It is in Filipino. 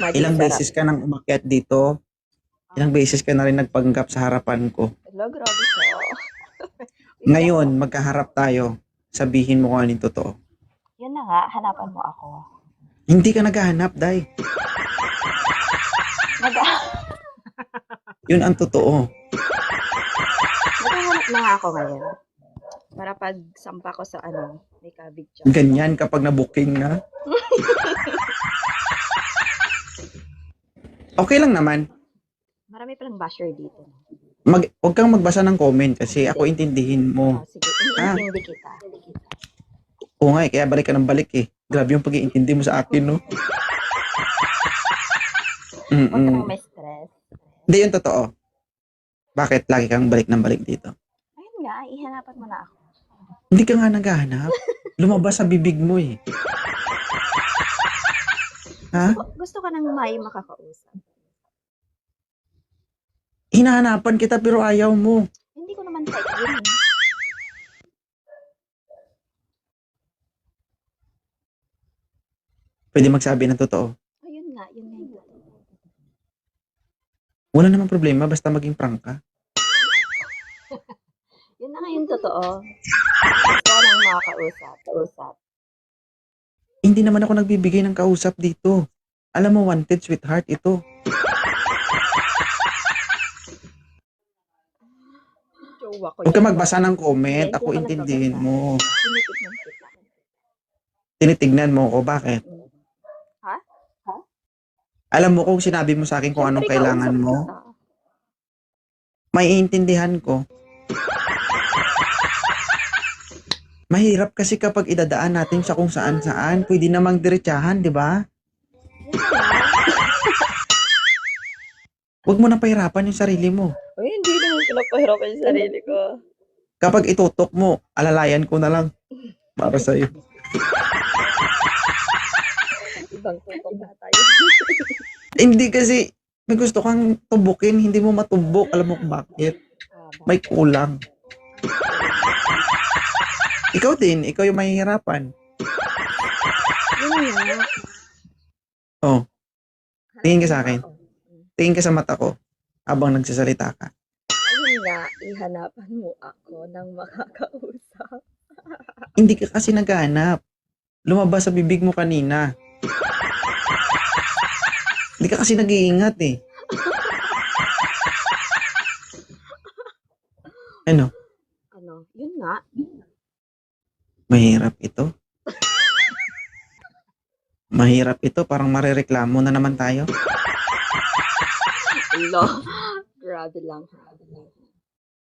Maging Ilang sarap. beses ka nang umakyat dito. Ilang beses ka na rin nagpanggap sa harapan ko. Hala, grabe siya. Busy ako. Ngayon, magkaharap tayo. Sabihin mo kung ano yung totoo. Yun na nga, hanapan mo ako. Hindi ka naghahanap, Day. Nag Yun ang totoo. Naghahanap na nga ako ngayon. Para pag sampa ko sa may kabig dyan. Ganyan kapag na-booking na. Okay lang naman. Marami palang basher dito. Huwag kang magbasa ng comment kasi ako intindihin mo. Sige, Ah. iniintindi kita. Oo nga, kaya balik ka ng balik eh. Grabe yung pag-iintindi mo sa akin, no? Huwag ka nang may stress. Hindi yun totoo. Bakit lagi kang balik ng balik dito? Ayun nga, ihanapan mo na ako. Hindi ka nga naghahanap. Lumabas sa bibig mo eh. Ha? Gusto ka nang may makakausap. Hinahanapan kita pero ayaw mo. Hindi ko naman type yun. Pwede magsabi ng totoo. Ayun nga, yun nga yung totoo. Wala namang problema basta maging prank ka. Yun na nga yung totoo. Gusto ka nang makakausap. Hindi naman ako nagbibigay ng kausap dito. Alam mo, wanted sweetheart ito. Jowa ko Huwag ka yan. magbasa ng comment. Hindi Ako ako intindihin nagbabasa. mo. Tinitignan kita. Tinitignan mo ko. Bakit? Ha? Alam mo kung sinabi mo sa akin kung anong Siyempre, kailangan kausap mo, kita. maiintindihan ko. Mahirap kasi kapag idadaan natin siya kung saan-saan. Pwede namang diretsahan, di ba? Huwag mo nang pahirapan yung sarili mo. Uy, hindi naman pinapahirapan yung sarili ko. Kapag itutok mo, alalayan ko na lang. Para sa'yo. Ibang tutok na tayo. Hindi kasi, may gusto kang tubukin, hindi mo matubok. Alam mo kung bakit? May kulang. Ikaw din, ikaw yung mahihirapan. Yun nga. Oh, tingin ka sa akin. Tingin ka sa mata ko habang nagsasalita ka. Ayun nga, ihanapan mo ako ng makakausap. Hindi ka kasi naghahanap. Lumabas sa bibig mo kanina. Hindi ka kasi nag-iingat eh. Ano? Yun nga. Mahirap ito. Mahirap ito. Parang marereklamo na naman tayo. Hello. Grabe lang.